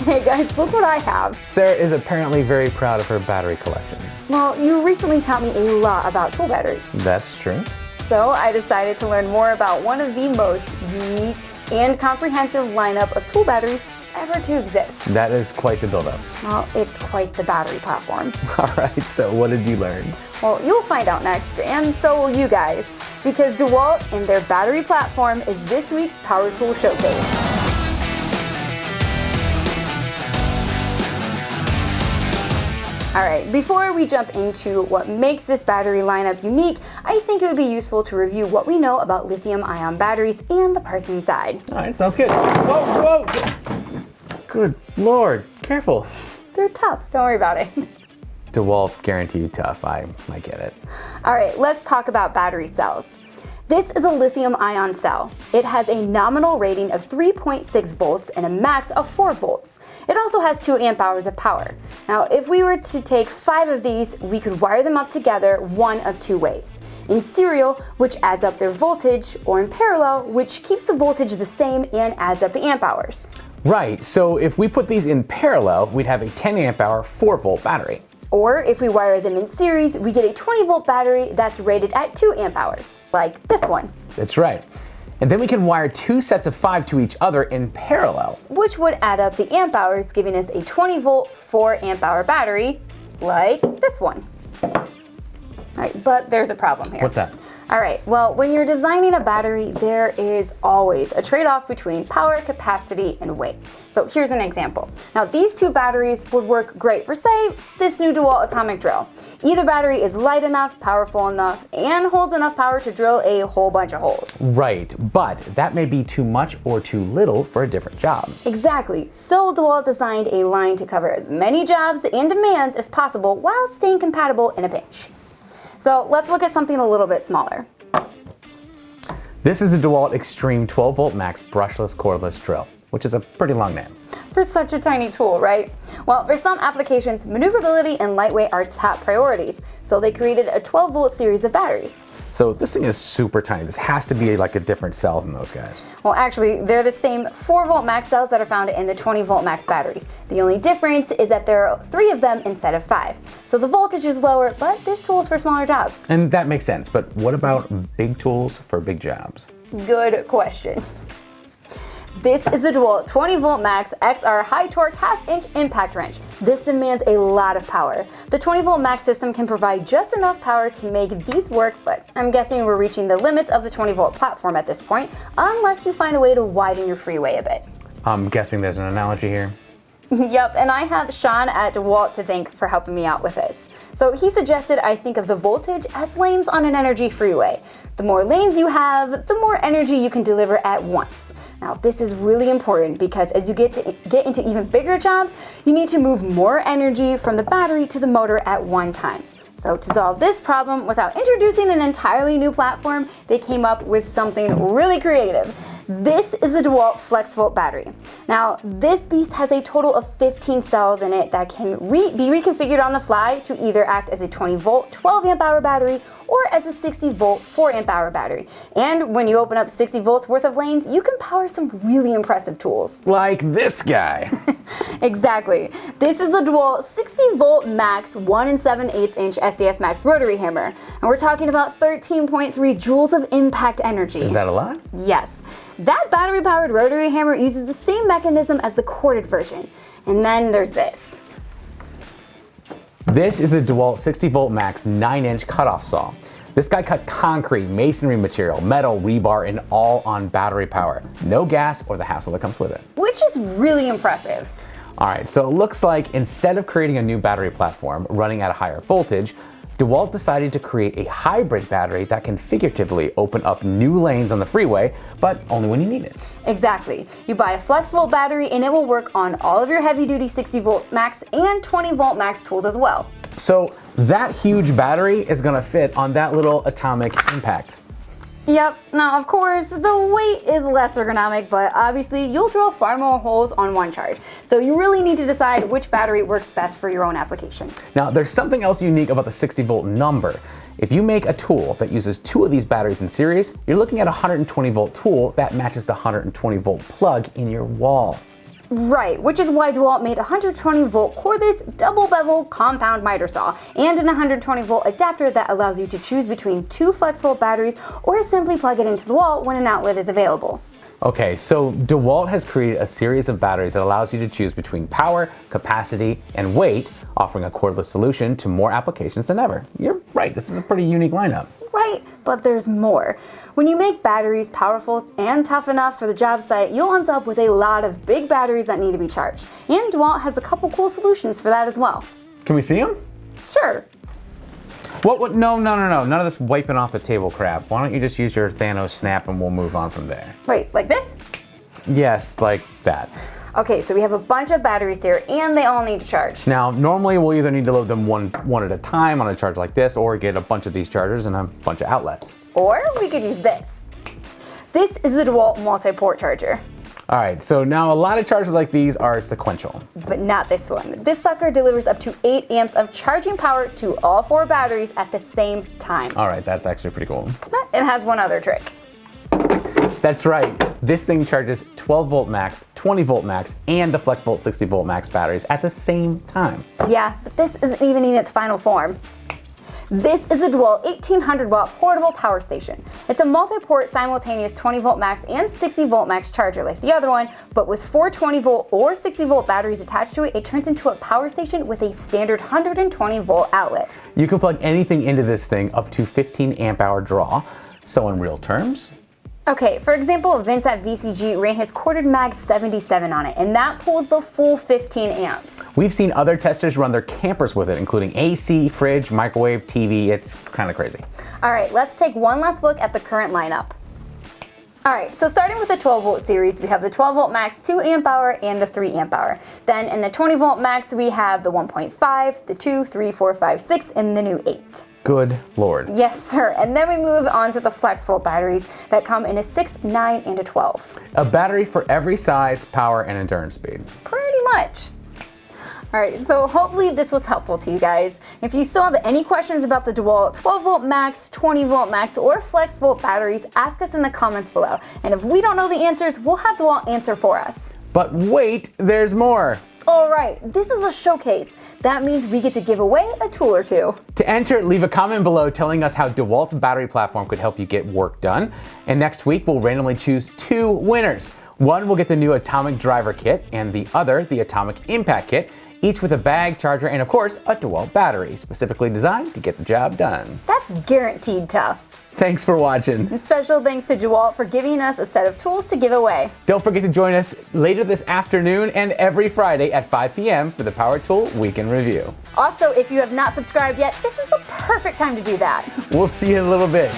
Hey guys, look what I have. Sarah is apparently very proud of her battery collection. Well, you recently taught me a lot about tool batteries. That's true. So I decided to learn more about one of the most unique and comprehensive lineup of tool batteries ever to exist. That is quite the buildup. Well, it's quite the battery platform. All right, so what did you learn? Well, you'll find out next, and so will you guys, because DeWALT and their battery platform is this week's Power Tool Showcase. All right, before we jump into what makes this battery lineup unique, I think it would be useful to review what we know about lithium-ion batteries and the parts inside. All right, sounds good. Whoa, whoa! Good Lord, careful. They're tough, don't worry about it. DeWALT guaranteed tough, I get it. All right, let's talk about battery cells. This is a lithium-ion cell. It has a nominal rating of 3.6 volts and a max of 4 volts. It also has 2 amp hours of power. Now, if we were to take 5 of these, we could wire them up together one of 2 ways. In serial, which adds up their voltage, or in parallel, which keeps the voltage the same and adds up the amp hours. Right, so if we put these in parallel, we'd have a 10 amp hour, 4 volt battery. Or if we wire them in series, we get a 20 volt battery that's rated at 2 amp hours, like this one. That's right. And then we can wire 2 sets of 5 to each other in parallel, which would add up the amp hours, giving us a 20 volt, 4 amp hour battery, like this one. All right, but there's a problem here. What's that? All right, well, when you're designing a battery, there is always a trade-off between power, capacity, and weight. So here's an example. Now, these 2 batteries would work great for, say, this new DeWALT atomic drill. Either battery is light enough, powerful enough, and holds enough power to drill a whole bunch of holes. Right, but that may be too much or too little for a different job. Exactly. So DeWALT designed a line to cover as many jobs and demands as possible while staying compatible in a pinch. So let's look at something a little bit smaller. This is a DeWALT Extreme 12 volt max brushless cordless drill, which is a pretty long name. For such a tiny tool, right? Well, for some applications, maneuverability and lightweight are top priorities, so they created a 12 volt series of batteries. So this thing is super tiny. This has to be like a different cell than those guys. Well, actually, they're the same 4 volt max cells that are found in the 20 volt max batteries. The only difference is that there are 3 of them instead of 5. So the voltage is lower, but this tool is for smaller jobs. And that makes sense, but what about big tools for big jobs? Good question. This is the DeWALT 20 volt max XR high torque half-inch impact wrench. This demands a lot of power. The 20 volt max system can provide just enough power to make these work, but I'm guessing we're reaching the limits of the 20 volt platform at this point, unless you find a way to widen your freeway a bit. I'm guessing there's an analogy here. Yep, and I have Sean at DeWALT to thank for helping me out with this. So he suggested I think of the voltage as lanes on an energy freeway. The more lanes you have, the more energy you can deliver at once. Now, this is really important because as you get into even bigger jobs, you need to move more energy from the battery to the motor at one time. So to solve this problem without introducing an entirely new platform, they came up with something really creative. This is the DeWALT Flexvolt battery. Now, this beast has a total of 15 cells in it that can be reconfigured on the fly to either act as a 20 volt, 12 amp hour battery or as a 60 volt, 4 amp hour battery. And when you open up 60 volts worth of lanes, you can power some really impressive tools. Like this guy. Exactly. This is the DeWALT 60 volt max 1 7/8 inch SDS Max rotary hammer. And we're talking about 13.3 joules of impact energy. Is that a lot? Yes. That battery-powered rotary hammer uses the same mechanism as the corded version. And then there's this. This is the DeWALT 60 volt max 9-inch cutoff saw. This guy cuts concrete, masonry material, metal, rebar, and all on battery power. No gas or the hassle that comes with it. Which is really impressive. All right, so it looks like instead of creating a new battery platform running at a higher voltage, DeWALT decided to create a hybrid battery that can figuratively open up new lanes on the freeway, but only when you need it. Exactly. You buy a Flexvolt battery and it will work on all of your heavy-duty 60 volt max and 20 volt max tools as well. So that huge battery is gonna fit on that little atomic impact. Yep. Now, of course, the weight is less ergonomic, but obviously you'll drill far more holes on one charge. So you really need to decide which battery works best for your own application. Now, there's something else unique about the 60 volt number. If you make a tool that uses 2 of these batteries in series, you're looking at a 120 volt tool that matches the 120 volt plug in your wall. Right, which is why DeWALT made a 120-volt cordless double-bevel compound miter saw and an 120-volt adapter that allows you to choose between two Flexvolt batteries or simply plug it into the wall when an outlet is available. Okay, so DeWALT has created a series of batteries that allows you to choose between power, capacity, and weight, offering a cordless solution to more applications than ever. You're right, this is a pretty unique lineup. Right, but there's more. When you make batteries powerful and tough enough for the job site, you'll end up with a lot of big batteries that need to be charged. And DeWALT has a couple cool solutions for that as well. Can we see them? Sure. What? No. None of this wiping off the table crap. Why don't you just use your Thanos snap and we'll move on from there? Wait, like this? Yes, like that. Okay, so we have a bunch of batteries here and they all need to charge. Now, normally we'll either need to load them one at a time on a charger like this or get a bunch of these chargers and a bunch of outlets. Or we could use this. This is the DeWALT multi-port charger. All right, so now a lot of chargers like these are sequential. But not this one. This sucker delivers up to 8 amps of charging power to all 4 batteries at the same time. All right, that's actually pretty cool. It has one other trick. That's right, this thing charges 12 volt max, 20 volt max, and the Flexvolt 60 volt max batteries at the same time. Yeah, but this isn't even in its final form. This is the DeWALT 1800 watt portable power station. It's a multi-port simultaneous 20 volt max and 60 volt max charger like the other one, but with 4 20 volt or 60 volt batteries attached to it, it turns into a power station with a standard 120 volt outlet. You can plug anything into this thing up to 15 amp hour draw. So in real terms, okay, for example, Vince at VCG ran his corded mag 77 on it, and that pulls the full 15 amps. we've seen other testers run their campers with it, including AC, fridge, microwave, TV. It's kind of crazy. All right, let's take one last look at the current lineup. All right, so starting with the 12 volt series, we have the 12 volt max 2 amp hour and the 3 amp hour. Then in the 20 volt max, we have the 1.5, the 2, 3, 4, 5, 6, and the new 8. Good Lord. Yes, sir. And then we move on to the Flexvolt batteries that come in a 6, 9, and a 12. A battery for every size, power, and endurance speed. Pretty much. All right, so hopefully this was helpful to you guys. If you still have any questions about the DeWALT 12 volt max, 20 volt max, or Flexvolt batteries, ask us in the comments below. And if we don't know the answers, we'll have DeWALT answer for us. But wait, there's more. All right, this is a showcase. That means we get to give away a tool or two. To enter, leave a comment below telling us how DeWalt's battery platform could help you get work done. And next week, we'll randomly choose 2 winners. One will get the new Atomic Driver Kit, and the other, the Atomic Impact Kit, each with a bag, charger, and of course, a DeWalt battery, specifically designed to get the job done. That's guaranteed tough. Thanks for watching. And special thanks to DeWalt for giving us a set of tools to give away. Don't forget to join us later this afternoon and every Friday at 5 p.m. for the Power Tool Week in Review. Also, if you have not subscribed yet, this is the perfect time to do that. We'll see you in a little bit.